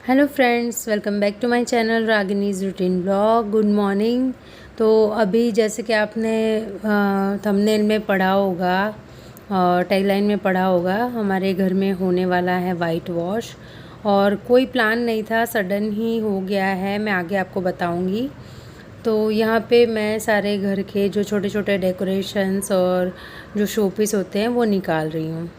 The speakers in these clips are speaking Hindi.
Hello friends, welcome back to my channel Ragini's routine blog. Good morning. तो अभी जैसे कि आपने थंबनेल में पढ़ा होगा और टैगलाइन में पढ़ा होगा, हमारे घर में होने वाला है वाइट वॉश। और कोई प्लान नहीं था, सडन ही हो गया है। मैं आगे आपको बताऊंगी। तो यहाँ पे मैं सारे घर के जो छोटे छोटे डेकोरेशंस और जो शोपीस होते हैं वो निकाल रही हूँ।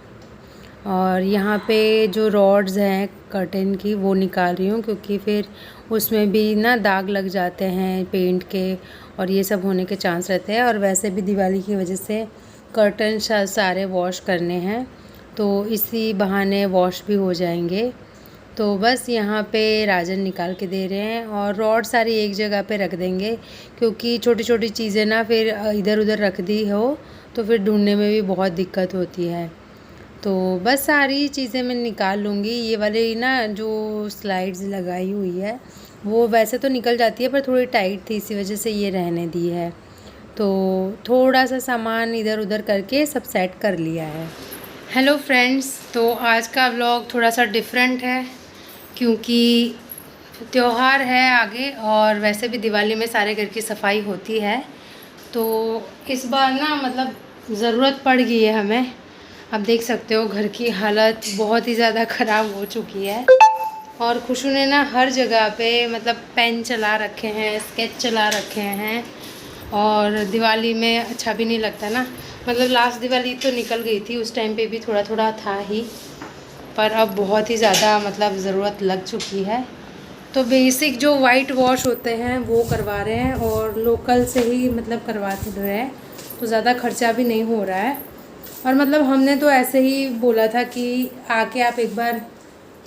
और यहाँ पे जो रॉड्स हैं कर्टेन की वो निकाल रही हूँ, क्योंकि फिर उसमें भी ना दाग लग जाते हैं पेंट के और ये सब होने के चांस रहते हैं। और वैसे भी दिवाली की वजह से कर्टन सारे वॉश करने हैं, तो इसी बहाने वॉश भी हो जाएंगे। तो बस यहाँ पे राजन निकाल के दे रहे हैं और रॉड सारी एक जगह पे रख देंगे, क्योंकि छोटी छोटी चीज़ें ना फिर इधर उधर रख दी हो तो फिर ढूंढने में भी बहुत दिक्कत होती है। तो बस सारी चीज़ें मैं निकाल लूँगी। ये वाली ना जो स्लाइड्स लगाई हुई है वो वैसे तो निकल जाती है, पर थोड़ी टाइट थी, इसी वजह से ये रहने दी है। तो थोड़ा सा सामान इधर उधर करके सब सेट कर लिया है। हेलो फ्रेंड्स, तो आज का व्लॉग थोड़ा सा डिफरेंट है, क्योंकि त्यौहार है आगे और वैसे भी दिवाली में सारे घर की सफाई होती है। तो इस बार ना मतलब ज़रूरत पड़ गई है हमें। आप देख सकते हो घर की हालत बहुत ही ज़्यादा ख़राब हो चुकी है। और खुशू ने ना हर जगह पे मतलब पेन चला रखे हैं, स्केच चला रखे हैं। और दिवाली में अच्छा भी नहीं लगता ना, मतलब लास्ट दिवाली तो निकल गई थी, उस टाइम पे भी थोड़ा थोड़ा था ही, पर अब बहुत ही ज़्यादा मतलब ज़रूरत लग चुकी है। तो बेसिक जो वाइट वॉश होते हैं वो करवा रहे हैं और लोकल से ही मतलब करवाते रहे हैं, तो ज़्यादा खर्चा भी नहीं हो रहा है। और मतलब हमने तो ऐसे ही बोला था कि आके आप एक बार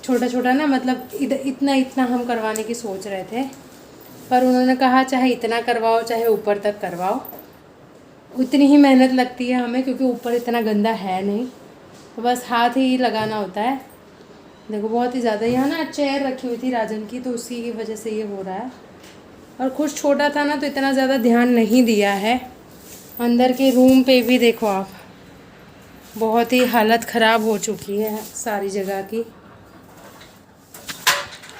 छोटा छोटा ना मतलब इतना इतना हम करवाने की सोच रहे थे, पर उन्होंने कहा चाहे इतना करवाओ चाहे ऊपर तक करवाओ, उतनी ही मेहनत लगती है हमें, क्योंकि ऊपर इतना गंदा है नहीं, तो बस हाथ ही लगाना होता है। देखो बहुत ही ज़्यादा यहाँ ना चेयर रखी हुई थी राजन की, तो उसी की वजह से ये हो रहा है। और खुश छोटा था ना तो इतना ज़्यादा ध्यान नहीं दिया है। अंदर के रूम पे भी देखो आप, बहुत ही हालत ख़राब हो चुकी है सारी जगह की।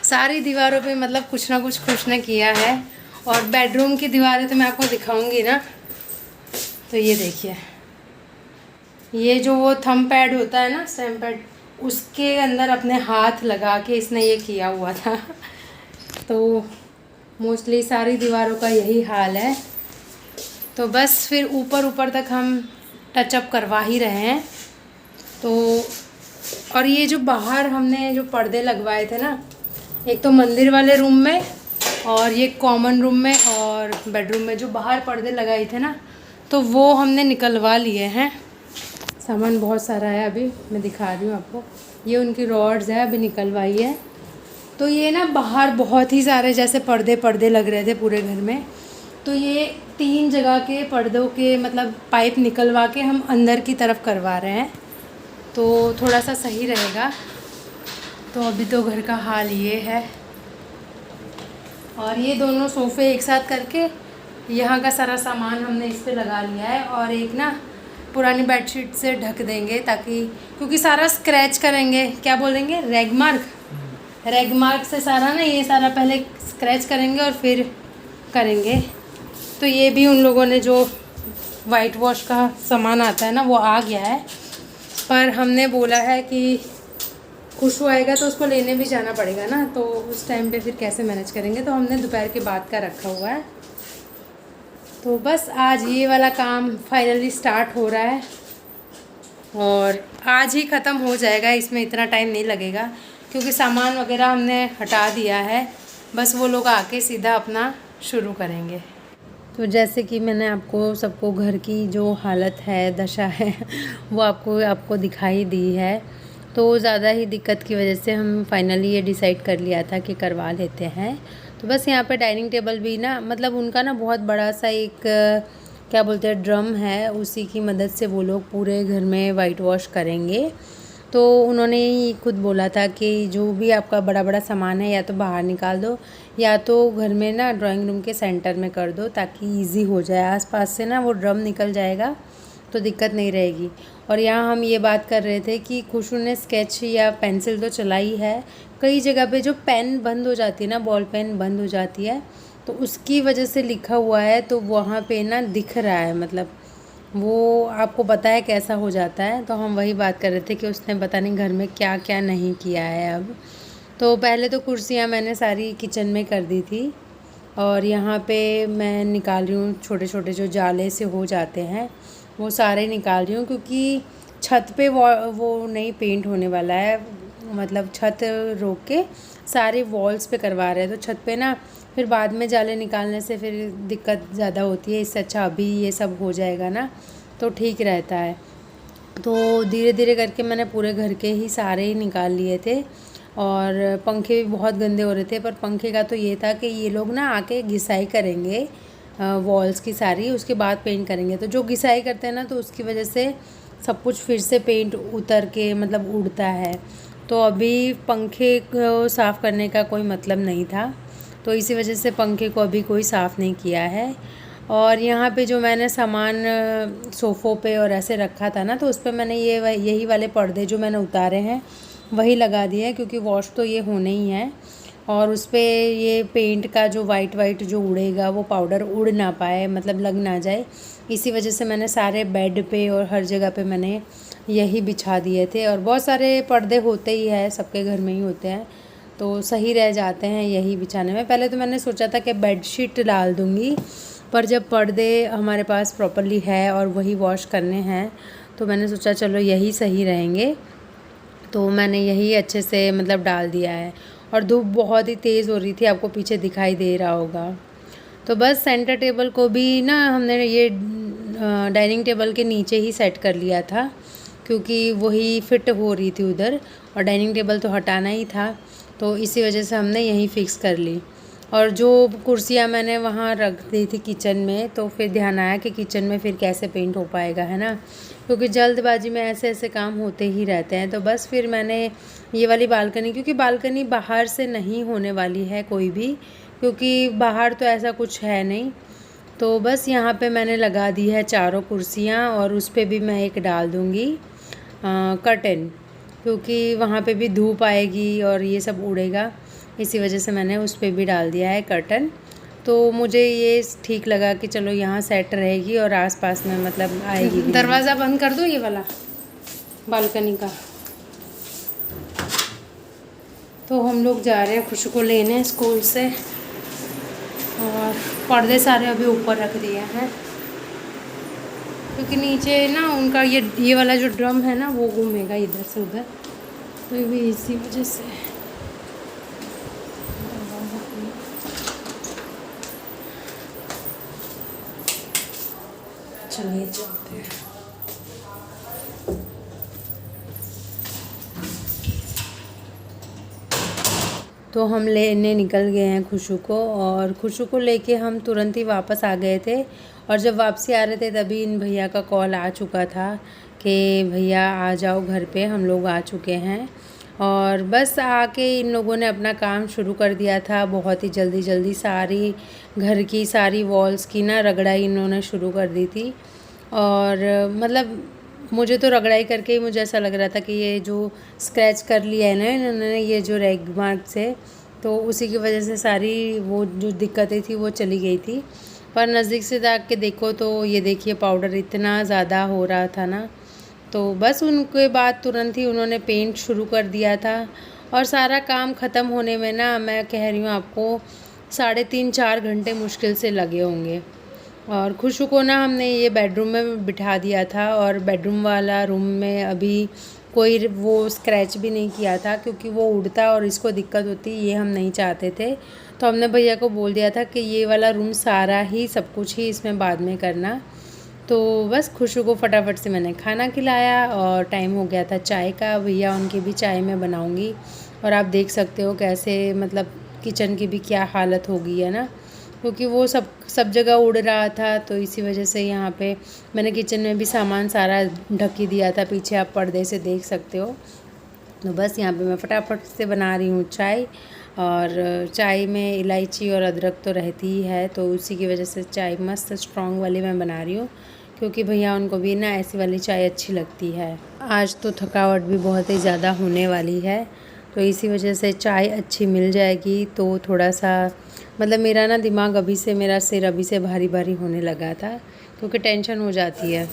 सारी दीवारों पे मतलब कुछ ना कुछ खुश ने किया है। और बेडरूम की दीवारें तो मैं आपको दिखाऊंगी ना, तो ये देखिए, ये जो वो थंब पैड होता है ना, स्टैम्प पैड, उसके अंदर अपने हाथ लगा के इसने ये किया हुआ था। तो मोस्टली सारी दीवारों का यही हाल है। तो बस फिर ऊपर ऊपर तक हम टचअप करवा ही रहे हैं। तो और ये जो बाहर हमने जो पर्दे लगवाए थे ना, एक तो मंदिर वाले रूम में और ये कॉमन रूम में और बेडरूम में जो बाहर पर्दे लगाए थे ना, तो वो हमने निकलवा लिए हैं। सामान बहुत सारा है, अभी मैं दिखा रही हूँ आपको। ये उनकी रॉड्स है, अभी निकलवाई है। तो ये ना बाहर बहुत ही सारे जैसे पर्दे पर्दे लग रहे थे पूरे घर में, तो ये 3 जगह के पर्दों के मतलब पाइप निकलवा के हम अंदर की तरफ करवा रहे हैं, तो थोड़ा सा सही रहेगा। तो अभी तो घर का हाल ये है। और ये दोनों सोफ़े एक साथ करके यहाँ का सारा सामान हमने इस पे लगा लिया है, और एक ना पुरानी बेडशीट से ढक देंगे, ताकि क्योंकि सारा स्क्रैच करेंगे, क्या बोलेंगे, रेग मार्क से सारा ना, ये सारा पहले स्क्रैच करेंगे और फिर करेंगे। तो ये भी उन लोगों ने जो वाइट वॉश का सामान आता है ना वो आ गया है, पर हमने बोला है कि खुशबू आएगा तो उसको लेने भी जाना पड़ेगा ना, तो उस टाइम पे फिर कैसे मैनेज करेंगे, तो हमने दोपहर के बाद का रखा हुआ है। तो बस आज ये वाला काम फाइनली स्टार्ट हो रहा है और आज ही ख़त्म हो जाएगा, इसमें इतना टाइम नहीं लगेगा, क्योंकि सामान वगैरह हमने हटा दिया है। बस वो लोग आके सीधा अपना शुरू करेंगे। तो जैसे कि मैंने आपको सबको घर की जो हालत है, दशा है, वो आपको दिखाई दी है। तो ज़्यादा ही दिक्कत की वजह से हम फाइनली ये डिसाइड कर लिया था कि करवा लेते हैं। तो बस यहाँ पे डाइनिंग टेबल भी ना मतलब उनका ना बहुत बड़ा सा एक क्या बोलते हैं ड्रम है, उसी की मदद से वो लोग पूरे घर में वाइट वॉश करेंगे। तो उन्होंने ही खुद बोला था कि जो भी आपका बड़ा बड़ा सामान है या तो बाहर निकाल दो, या तो घर में ना ड्राइंग रूम के सेंटर में कर दो, ताकि इजी हो जाए। आसपास से ना वो ड्रम निकल जाएगा तो दिक्कत नहीं रहेगी। और यहाँ हम ये बात कर रहे थे कि खुशू ने स्केच या पेंसिल तो चलाई है, कई जगह पे जो पेन बंद हो जाती है ना, बॉल पेन बंद हो जाती है, तो उसकी वजह से लिखा हुआ है, तो वहाँ पे ना दिख रहा है, मतलब वो आपको पता है कैसा हो जाता है। तो हम वही बात कर रहे थे कि उसने पता नहीं घर में क्या क्या नहीं किया है अब। तो पहले तो कुर्सियाँ मैंने सारी किचन में कर दी थी, और यहाँ पे मैं निकाल रही हूँ छोटे छोटे जो जाले से हो जाते हैं, वो सारे निकाल रही हूँ, क्योंकि छत पे वो नहीं पेंट होने वाला है, मतलब छत रोक के सारे वॉल्स पे करवा रहे हैं। तो छत पे ना फिर बाद में जाले निकालने से फिर दिक्कत ज़्यादा होती है, इससे अच्छा अभी ये सब हो जाएगा ना तो ठीक रहता है। तो धीरे धीरे करके मैंने पूरे घर के ही सारे ही निकाल लिए थे, और पंखे भी बहुत गंदे हो रहे थे, पर पंखे का तो ये था कि ये लोग ना आके घिसाई करेंगे वॉल्स की सारी, उसके बाद पेंट करेंगे। तो जो घिसाई करते हैं ना, तो उसकी वजह से सब कुछ फिर से पेंट उतर के मतलब उड़ता है। तो अभी पंखे को साफ़ करने का कोई मतलब नहीं था, तो इसी वजह से पंखे को अभी कोई साफ़ नहीं किया है। और यहाँ पे जो मैंने सामान सोफ़ों पे और ऐसे रखा था ना, तो उस पर मैंने यही वाले पर्दे जो मैंने उतारे हैं वही लगा दिए हैं, क्योंकि वॉश तो ये होने ही है। और उस पर ये पेंट का जो वाइट वाइट जो उड़ेगा वो पाउडर उड़ ना पाए, मतलब लग ना जाए, इसी वजह से मैंने सारे बेड पे और हर जगह पे मैंने यही बिछा दिए थे। और बहुत सारे पर्दे होते ही है, सबके घर में ही होते हैं, तो सही रह जाते हैं यही बिछाने में। पहले तो मैंने सोचा था कि बेडशीट डाल दूँगी, पर जब पर्दे हमारे पास प्रॉपरली है और वही वॉश करने हैं, तो मैंने सोचा चलो यही सही रहेंगे, तो मैंने यही अच्छे से मतलब डाल दिया है। और धूप बहुत ही तेज़ हो रही थी, आपको पीछे दिखाई दे रहा होगा। तो बस सेंटर टेबल को भी ना हमने ये डाइनिंग टेबल के नीचे ही सेट कर लिया था, क्योंकि वही फिट हो रही थी उधर, और डाइनिंग टेबल तो हटाना ही था, तो इसी वजह से हमने यहीं फ़िक्स कर ली। और जो कुर्सियाँ मैंने वहाँ रख दी थी किचन में, तो फिर ध्यान आया कि किचन में फिर कैसे पेंट हो पाएगा, है ना, क्योंकि जल्दबाजी में ऐसे ऐसे काम होते ही रहते हैं। तो बस फिर मैंने ये वाली बालकनी, क्योंकि बालकनी बाहर से नहीं होने वाली है कोई भी, क्योंकि बाहर तो ऐसा कुछ है नहीं, तो बस यहाँ पे मैंने लगा दी है चारों कुर्सियाँ, और उस पर भी मैं एक डाल दूँगी कर्टन, क्योंकि वहाँ पे भी धूप आएगी और ये सब उड़ेगा, इसी वजह से मैंने उस पर भी डाल दिया है कर्टन। तो मुझे ये ठीक लगा कि चलो यहाँ सेट रहेगी और आसपास में मतलब आएगी। दरवाज़ा बंद कर दो ये वाला बालकनी का। तो हम लोग जा रहे हैं खुशू को लेने स्कूल से, और पर्दे सारे अभी ऊपर रख दिए हैं, क्योंकि नीचे ना उनका ये वाला जो ड्रम है ना वो घूमेगा इधर से उधर, तो ये भी इसी वजह से। चलिए चलते हैं। तो हम लेने निकल गए हैं खुशू को, और खुशू को लेके हम तुरंत ही वापस आ गए थे। और जब वापसी आ रहे थे तभी इन भैया का कॉल आ चुका था कि भैया आ जाओ घर पे, हम लोग आ चुके हैं। और बस आके इन लोगों ने अपना काम शुरू कर दिया था, बहुत ही जल्दी जल्दी सारी घर की सारी वॉल्स की ना रगड़ाई इन्होंने शुरू कर दी थी। और मतलब मुझे तो रगड़ाई करके ही मुझे ऐसा लग रहा था कि ये जो स्क्रैच कर लिया है ना इन्होंने, ये जो रेग मार्क से, तो उसी की वजह से सारी वो जो दिक्कतें थी वो चली गई थी। पर नज़दीक से जाके के देखो तो ये देखिए पाउडर इतना ज़्यादा हो रहा था ना, तो बस उनके बाद तुरंत ही उन्होंने पेंट शुरू कर दिया था। और सारा काम ख़त्म होने में ना मैं कह रही हूँ आपको 3.5-4 घंटे मुश्किल से लगे होंगे। और खुशू को ना हमने ये बेडरूम में बिठा दिया था, और बेडरूम वाला रूम में अभी कोई वो स्क्रैच भी नहीं किया था, क्योंकि वो उड़ता और इसको दिक्कत होती, ये हम नहीं चाहते थे। तो हमने भैया को बोल दिया था कि ये वाला रूम सारा ही सब कुछ ही इसमें बाद में करना। तो बस खुशू को फटाफट से मैंने खाना खिलाया, और टाइम हो गया था चाय का, भैया उनकी भी चाय मैं बनाऊँगी। और आप देख सकते हो कैसे मतलब किचन की भी क्या हालत हो गई है ना, क्योंकि वो सब जगह उड़ रहा था, तो इसी वजह से यहाँ पे मैंने किचन में भी सामान सारा ढक ही दिया था, पीछे आप पर्दे से देख सकते हो। तो बस यहाँ पे मैं फटाफट से बना रही हूँ चाय, और चाय में इलायची और अदरक तो रहती ही है, तो उसी की वजह से चाय मस्त स्ट्रॉन्ग वाली मैं बना रही हूँ, क्योंकि भैया उनको भी ना ऐसी वाली चाय अच्छी लगती है। आज तो थकावट भी बहुत ही ज़्यादा होने वाली है, तो इसी वजह से चाय अच्छी मिल जाएगी तो थोड़ा सा मतलब मेरा ना दिमाग अभी से, मेरा सिर अभी से भारी भारी होने लगा था क्योंकि टेंशन हो जाती है।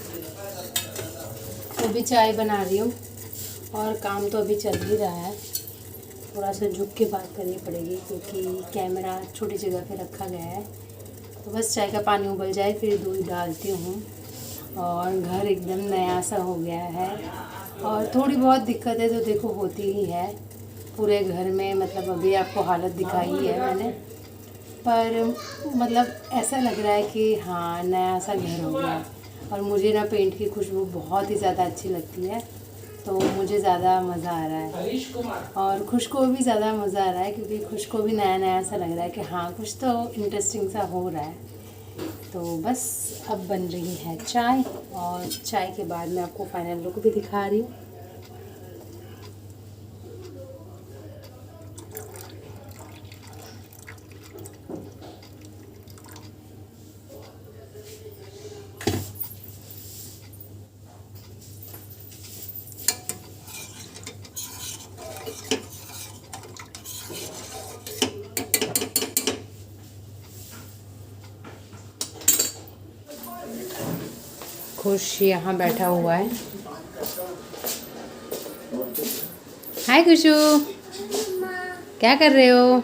तो भी चाय बना रही हूँ और काम तो अभी चल ही रहा है। थोड़ा सा झुक के बात करनी पड़ेगी क्योंकि कैमरा छोटी जगह पे रखा गया है। तो बस चाय का पानी उबल जाए फिर दूध डालती हूँ और घर एकदम नया सा हो गया है। और थोड़ी बहुत दिक्कतें तो देखो होती ही है पूरे घर में, मतलब अभी आपको हालत दिखाई है मैंने, पर मतलब ऐसा लग रहा है कि हाँ नया सा घर हो गया। और मुझे ना पेंट की खुशबू बहुत ही ज़्यादा अच्छी लगती है, तो मुझे ज़्यादा मज़ा आ रहा है। और खुश को भी ज़्यादा मज़ा आ रहा है क्योंकि खुश को भी नया नया सा लग रहा है कि हाँ कुछ तो इंटरेस्टिंग सा हो रहा है। तो बस अब बन रही है चाय और चाय के बाद मैं आपको फाइनल लुक भी दिखा रही हूँ। खुश यहाँ बैठा हुआ है। हाय खुशू, क्या कर रहे हो?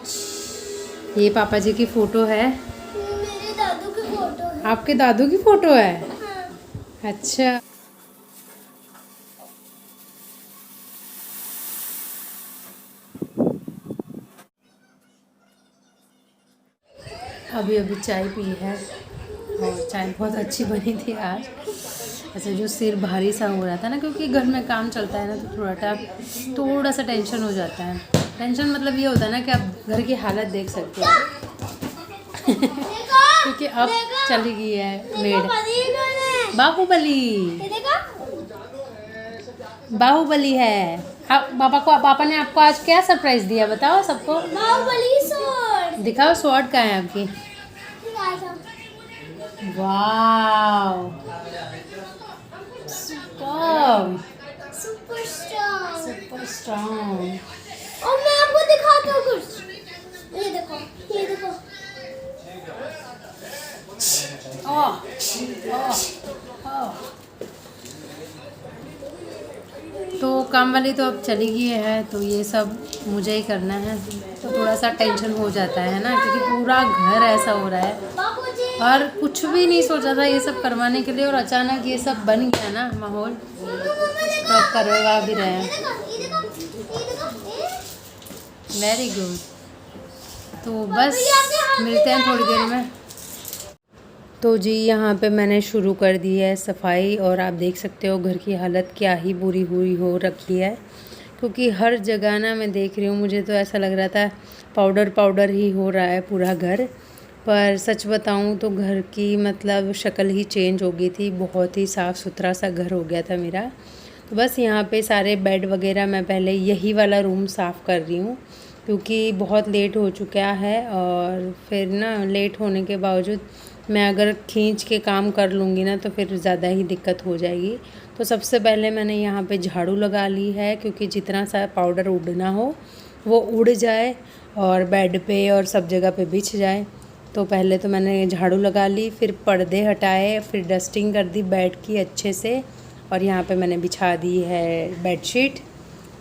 ये पापा जी की फ़ोटो है। मेरे दादू की फोटो है। आपके दादू की फ़ोटो है? हाँ। अच्छा। अभी अभी चाय पी है और चाय बहुत अच्छी बनी थी आज। ऐसे जो सिर भारी सा हो रहा था ना, क्योंकि घर में काम चलता है ना, तो थोड़ा सा टेंशन हो जाता है। टेंशन मतलब ये होता है ना कि आप घर की हालत देख सकते हो क्योंकि अब चली गई है मेड। बाहुबली, बाहुबली है। पापा ने आपको आज क्या सरप्राइज दिया बताओ सबको। बाहुबली स्वॉर्ड दिखाओ स्वॉर्ड कहाँ है आपकी। वाव, सुपर स्ट्रॉन्ग। Super strong. और मैं आपको दिखाता हूँ कुछ। ये देखो, ये देखो। ओह ओह ओह। तो काम वाली तो अब चली गई है, तो ये सब मुझे ही करना है, तो थोड़ा सा टेंशन हो जाता है ना, क्योंकि पूरा घर ऐसा हो रहा है और कुछ भी नहीं सोचा था ये सब करवाने के लिए, और अचानक ये सब बन गया ना माहौल, तो अब करवा भी रहे हैं। Very good. तो बस मिलते हैं थोड़ी देर में। तो जी यहाँ पे मैंने शुरू कर दी है सफाई, और आप देख सकते हो घर की हालत क्या ही बुरी हुई हो रखी है, क्योंकि हर जगह ना मैं देख रही हूँ, मुझे तो ऐसा लग रहा था पाउडर पाउडर ही हो रहा है पूरा घर। पर सच बताऊँ तो घर की मतलब शक्ल ही चेंज हो गई थी, बहुत ही साफ़ सुथरा सा घर हो गया था मेरा। तो बस यहाँ पे सारे बेड वगैरह मैं पहले यही वाला रूम साफ़ कर रही हूँ, क्योंकि बहुत लेट हो चुका है, और फिर ना लेट होने के बावजूद मैं अगर खींच के काम कर लूँगी ना तो फिर ज़्यादा ही दिक्कत हो जाएगी। तो सबसे पहले मैंने यहाँ पे झाड़ू लगा ली है, क्योंकि जितना सा पाउडर उड़ना हो वो उड़ जाए और बेड पे और सब जगह पे बिछ जाए। तो पहले तो मैंने झाड़ू लगा ली, फिर पर्दे हटाए, फिर डस्टिंग कर दी बेड की अच्छे से, और यहाँ पे मैंने बिछा दी है बेडशीट।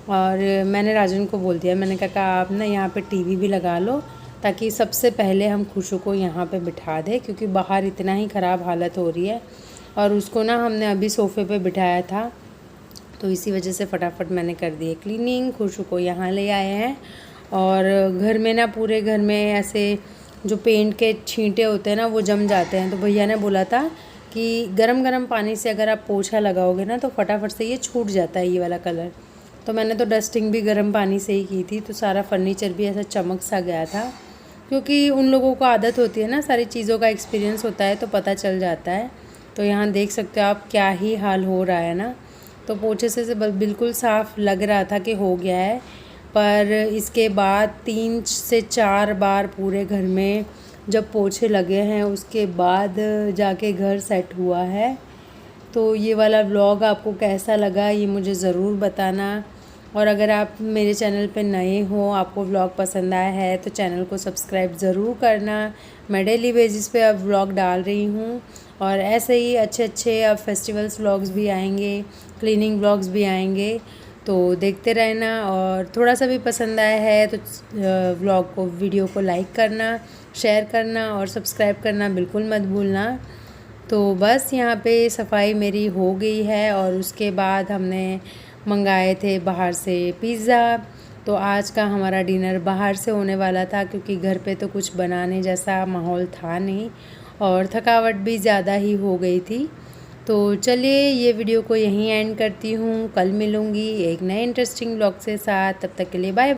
और मैंने राजन को बोल दिया, मैंने कहा आप ना यहाँ पे टीवी भी लगा लो, ताकि सबसे पहले हम खुशू को यहाँ पे बिठा दें, क्योंकि बाहर इतना ही ख़राब हालत हो रही है। और उसको ना हमने अभी सोफ़े पे बिठाया था, तो इसी वजह से फटाफट मैंने कर दी है क्लीनिंग। खुशू को यहाँ ले आए हैं, और घर में ना पूरे घर में ऐसे जो पेंट के छींटे होते हैं ना वो जम जाते हैं। तो भैया ने बोला था कि गरम गरम पानी से अगर आप पोछा लगाओगे ना तो फटाफट से ये छूट जाता है ये वाला कलर। तो मैंने तो डस्टिंग भी गर्म पानी से ही की थी, तो सारा फर्नीचर भी ऐसा चमक सा गया था, क्योंकि उन लोगों को आदत होती है ना, सारी चीज़ों का एक्सपीरियंस होता है तो पता चल जाता है। तो यहाँ देख सकते हो आप क्या ही हाल हो रहा है ना। तो पोछे से बिल्कुल साफ़ लग रहा था कि हो गया है, पर इसके बाद 3 से 4 बार पूरे घर में जब पोछे लगे हैं उसके बाद जाके घर सेट हुआ है। तो ये वाला व्लॉग आपको कैसा लगा ये मुझे ज़रूर बताना। और अगर आप मेरे चैनल पे नए हो, आपको व्लॉग पसंद आया है तो चैनल को सब्सक्राइब ज़रूर करना। मैं डेली बेसिस पे अब व्लॉग डाल रही हूँ और ऐसे ही अच्छे अच्छे अब फेस्टिवल्स व्लॉग्स भी आएंगे, क्लीनिंग व्लॉग्स भी आएंगे, तो देखते रहना। और थोड़ा सा भी पसंद आया है तो व्लॉग को, वीडियो को लाइक करना, शेयर करना और सब्सक्राइब करना बिल्कुल मत भूलना। तो बस यहाँ पे सफाई मेरी हो गई है और उसके बाद हमने मंगाए थे बाहर से पिज़्ज़ा। तो आज का हमारा डिनर बाहर से होने वाला था क्योंकि घर पे तो कुछ बनाने जैसा माहौल था नहीं और थकावट भी ज़्यादा ही हो गई थी। तो चलिए ये वीडियो को यहीं एंड करती हूँ। कल मिलूँगी एक नए इंटरेस्टिंग व्लॉग के साथ। तब तक के लिए बाय।